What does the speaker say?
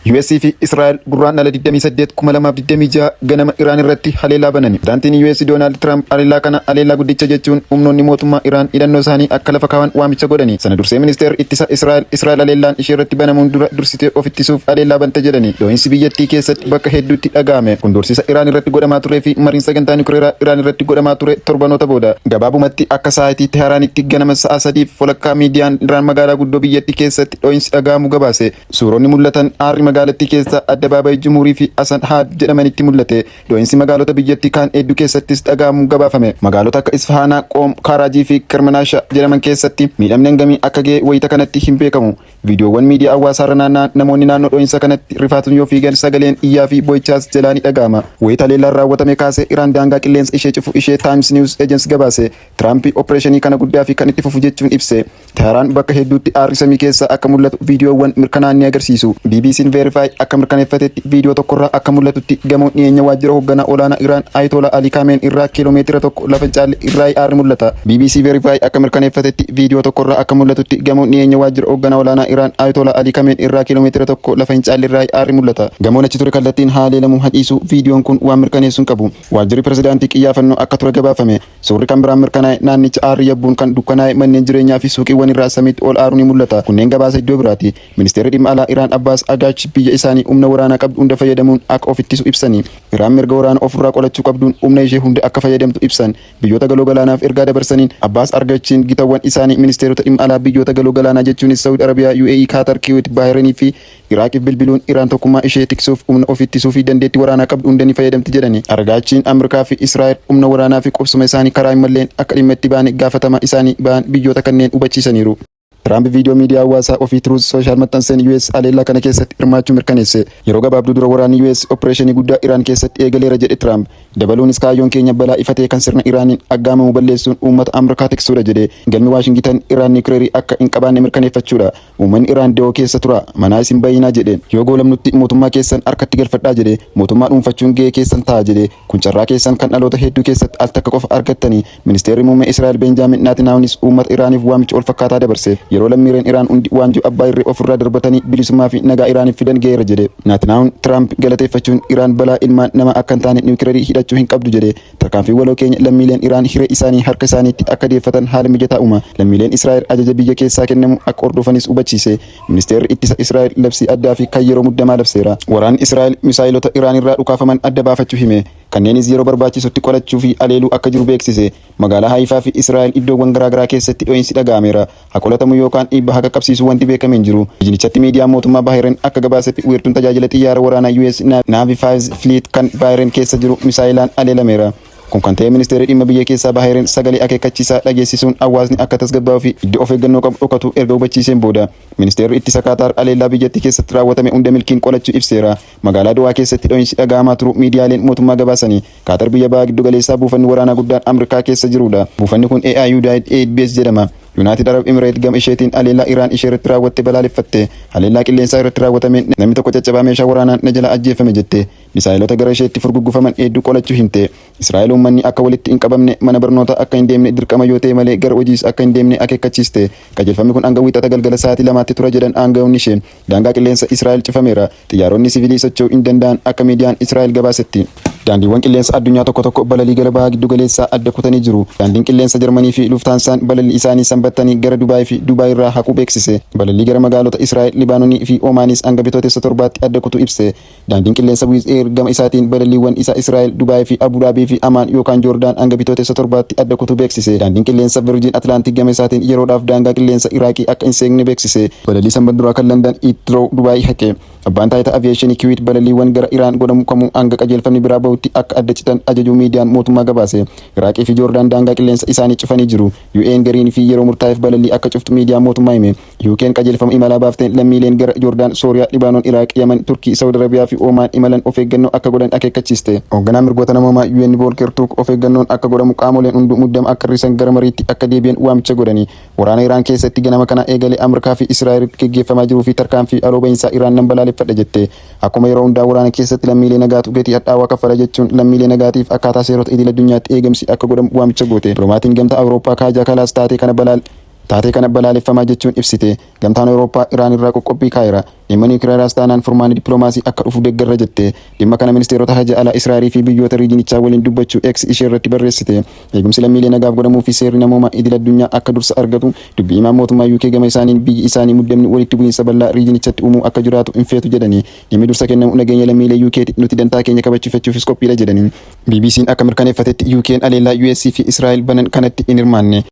US fi Israa'el gurraan ala 28 2026 ganama Iraan irratti haleellaa banani. Pirezidaantiin US Donald Trump haleellaa kana haleellaa guddicha jechuun humnoonni mootummaa Iraan hidhannoo isaanii akka lafa kaa'an waamicha godhani. Sana dursee ministeerri ittisa Israa'el haleellaan ishee irratti banamuun dura dursitee of ittisuuf haleellaa bante jedhani. Dho'iinsi biyyattii keessatti bakka hedduutti dhaga'ame. Kun dursisa Iraan irratti godhamaa turee fi mariin sagantaa nukleeraa Iraan irratti godhamaa ture torbanoota booda. Gabaabumatti akka sa'aatii Teheraanitti ganama sa'a 3:00 miidiyaan Iraan magaalaa guddoo biyyattii keessatti dho'iinsi dhaga'amu gabaase. Suuronni mul'atan aarri magaalattii keessa Addabaabaayii Jumuurii fi Hasan Haad jedhamanitti mul'ate. Dho'iinsi magaalota biyyattii kaan hedduu keessattis dhaga'amu gabaafame. Magaalota akka Isfahaanaa, Qoom, Karaajii fi Kermanaasha jedhaman keessatti miidhamni hangamii akka ga'e wayita kanatti hin beekamu. Viidiyoowwan miidiyaa hawaasaarra naanna'an namoonni naannoo dho'iinsa kanatti rifaatuun yoo fiigan sagaleen iyyaa fi boo'ichaas jalaa ni dhaga'ama. Wayita haleellaan raawwatame kaasee Iraan daangaa qilleensa ishee cufu ishee Times News Agency gabaase. Tiraamp opereeshinii kana guddaa fi kan itti fufu jechuun ibse. Teheraan bakka hedduutti aarri samii keessa akka mul'atu viidiyoowwan mirkanaa'an ni agarsiisu. BBC'n Verify akka mirkaneeffatetti viidiyoo tokkorraa akka mul'atutti gamoon dhiyeenya waajjira hoogganaa olaanaa Iraan Ayatollah Ali Khamenei irraa kiiloomeetira tokko lafa caalle irraa aarri mul'ata. BBC Verify akka mirkaneeffatetti viidiyoo tokkorraa akka mul'atutti gamoon dhiyeenya waajjira hoogganaa olaanaa Iraan Ayatollah Ali Khamenei irraa kiiloomeetira tokko lafa caalle irraa aarri mul'ata. Gamoon achi ture kallattiin haleelamuu hadhiisu viidiyoon kun waan mirkaneessuun qabu. Waajjirri pirezidaantii xiyyaafannoo akka ture gabaafame. Suurri kan biraan mirkanaa'e naannicha aarri yabbuun kan dukkanaa'e manneen jireenyaa fi suuqiiwwan irraa samiitti ol aaru ni mul'ata. Kunneen gabaasa iddoo biraati. Ministeerri dhimma alaa Iraan Abbaas Agaach biyya isaanii humna waraanaa qabdu hunda fayyadamuun akka of ittisu ibsani. Iraan mirga waraana ofirraa qolachuu qabduun humna ishee hunda akka fayyadamtu ibsan. Biyyoota galoo galaanaaf ergaa dabarsaniin Abbaas Argachiin gitawwan isaanii ministeerota dhimma alaa biyyoota galoo galaanaa jechuunis Saudi Arabiyaa, UAE, Qatar, Kuwait, Baahireenii fi Iraaqiif bilbiluun Iraan tokkummaa ishee tiksuu fi humna of ittisuu fi dandeettii waraanaa qabdu hunda ni fayyadamti jedhani. Argaachiin Ameerikaa fi Israa'el humna waraanaa fi qubsuma isaanii karaa hin malleen akka dhimma itti baane gaafatama isaanii ba'an biyyoota kanneen hubachiisaniiru. Trump viidiyoo miidiyaa hawaasaa ofii Truth Social maxxanseen US haleellaa kana keessatti hirmaachuu mirkaneesse. Yeroo gabaabduu dura waraanni US opereeshinii guddaa Iraan keessatti eegaleera jedhe Trump. Dabaluunis kaayyoon keenya balaa ifatee kan sirna Iraaniin aggaamamu balleessuun uummata Ameerikaa tiksuudha jedhe. Galmi Waashingitan Iraan nukleerii akka hin qabaanne mirkaneeffachuudha. Uummanni Iraan da'oo keessa tura. Manaa isin bayyinaa jedhe. Yoo goolamnutti mootummaa keessan harkatti galfadhaa jedhe. Mootummaa dhuunfachuun gahee keessan ta'a jedhe. Kun carraa keessan kan dhaloota hedduu keessatti al takka qofa argattanii. Ministeerri muummee Israa'el Benjaamin Netanyahuunis uummata Iraaniif waamicha ol fakkaataa dabarse. Yeroo lammiileen Iraan hundi waanjoo abbaa irree ofirraa darbatanii bilisummaa fi nagaa Iraaniif fidan ga'eera jedhe. Netanyahuun Trump galateeffachuun Iraan balaa ilmaan nama akka hin taane nukleerii hidhachuu hin qabdu jedhe. Tarkaanfii waloo keenya lammiileen Iraan hiree isaanii harka isaaniitti akka deeffatan haala mijataa uuma. Lammiileen Israa'el ajaja biyya keessaa kennamu akka hordofanis hubachiise. Ministeerri ittisa Israa'el labsii addaa fi kan yeroo muddamaa labseera. Waraanni Israa'el misaayilota Iraan irraa dhukaafaman adda baafachuu hime. Kanneenis yeroo barbaachisutti qolachuu fi aleeluu akka jiru beeksise. Magaalaa Haifaa fi Israa'el iddoowwan garaagaraa keessatti dho'iinsi dhaga'ameera. Haqolatamu yookaan dhiibbaa haqa qabsiisu wanti beekamee hin jiru. Biyyichatti miidiyaan mootummaa Baahireen akka gabaasetti weertuun tajaajila xiyyaara waraanaa US Navy 5 Fleet kan Baahireen keessa jiru misaayilaan aleelameera. Kun kan ta'e ministeerri dhimma biyya keessaa Baahireen sagalee akeekkachiisaa dhageessisuun hawaasni akka tasgabbaa'uu fi iddoo of eeggannoo qabu dhokatu erga hubachiiseen booda. Ministeerri ittisa Qaataar haleellaa biyyattii keessatti raawwatame hunda milkiin qolachuu ibseera. Magaalaa Duwaa keessatti dho'iinsi dhaga'amaa turu miidiyaaleen mootummaa gabaasanii. Qaataar biyya bahaa giddu galeessaa buufanni waraanaa guddaan Ameerikaa keessa jirudha. Buufanni kun AIUD Base jedhama. United Arab Emirates gama isheetiin haleellaa Iraan ishee irratti raawwatte balaaleffatte. Haleellaa qilleensaa irratti raawwatameen namni tokko caccabaa meeshaa waraanaan na jala ajjeefame jette. Misaayilota gara isheetti furguggufaman hedduu qolachuu himte. Israa'el uummanni akka walitti hin qabamne mana barnoota akka hin deemne dirqama yoo ta'e malee gara hojiis akka hin deemne akeekkachiiste. Qajeelfamni kun hanga wiixata galgala sa'aatii 2tti tura jedhan aanga'oonni ishee. Daangaa qilleensa Israa'el cufameera. Xiyyaaronni siviilii socho'uu hin danda'an akka miidiyaan Israa'el gabaasetti. Daandiiwwan qilleensa addunyaa tokko tokko balalii gara bahaa giddu galeessaa adda kutanii jiru. Daandiin qilleensa Jarmanii fi Lufthansaan balalii isaanii sanbattanii gara Dubaay fi Dubaay irraa haquu beeksise. Balalii gara magaalota Israa'el, Libaanoonii fi Omaanis hanga bitootessa 7tti adda kutu ibse. Daandiin qilleensa Wizz Air gama isaatiin balaliiwwan isaa Israa'el, Dubaay fi Abu Dhabii fi Amaan yookaan Joordaan hanga bitootessa 7tti adda kutu beeksise. Daandiin qilleensa Virgin Atlantic gama isaatiin yeroodhaaf daangaa qilleensa Iraaqii akka hin seegne beeksise. Balalii sanbata duraa kan London Heathrow Dubaay haqe. Abbaan taayitaa aviyeeshinii Kuwait balaliiwwan gara Iraan godhamu kamuu hanga qajeelfamni biraa bahutti akka adda citan ajajuu miidiyaan mootummaa gabaase. Iraaqii fi Joordaan daangaa qilleensa isaanii cufanii jiru. UN gariin fi yeroo murtaa'eef balalii akka cuftu miidiyaan mootummaa hime. UK'n qajeelfama imalaa baafteen lammiileen gara Joordaan, Sooriyaa, Libaanoon, Iraaq, Yemen, Turkii, Saudi Arabiyaa fi Omaan imalan of eeggannoo akka godhan akeekkachiiste. Hoogganaan mirgoota namoomaa UN Volker Turk of eeggannoon akka godhamu qaamoleen hunduu muddama akka hir'isan gara mariitti akka deebi'an waamicha godhani. Waraana Iraan keessatti ganama kana eegalee Ameerikaa fi Israa'el geggeeffamaa jiruu fi tarkaanfii haaloo bahinsaa Iraan nan balaaleffadha jette. Akkuma yeroo hundaa waraana keessatti lammiilee nagaatu gatii hadhaawaa kaffala jechuun lammiilee nagaatiif akkaataa seerota idil addunyaatti eegamsi akka godhamu waamicha goote. Dippiloomatiin gamtaa Awurooppaa Kaajaa Kalaas taatee kana taatee kana balaaleffamaa jechuun ibsite. Gamtaan Awurooppaa Iraan irraa qoqqobbii kaa'eera. Dhimma niwukileeraas taanaan furmaanni dippiloomaasii akka dhufu deeggarra jette. Dhimma kana ministeerota haja alaa Israa'elii fi biyyoota riijinichaa waliin dubbachuu X ishee irratti barreessite. Eegumsi lammiilee nagaaf godhamuu fi seerri namoomaa idil addunyaa akka dursa argatu dubbii himaan mootummaa UK gama isaaniin biyyi isaanii muddamni walitti bu'iinsa bal'aa riijinichatti uumuu akka jiraatu hin feetu jedhani. Dhimmi dursa kennamu nageenya lammiilee UK nuti dantaa keenya kabachiifachuufis qophiidha jedhani. BBC'n akka mirkaneeffatetti UK'n aleellaa US fi Israa'el banan kanatti hin hirmaanne.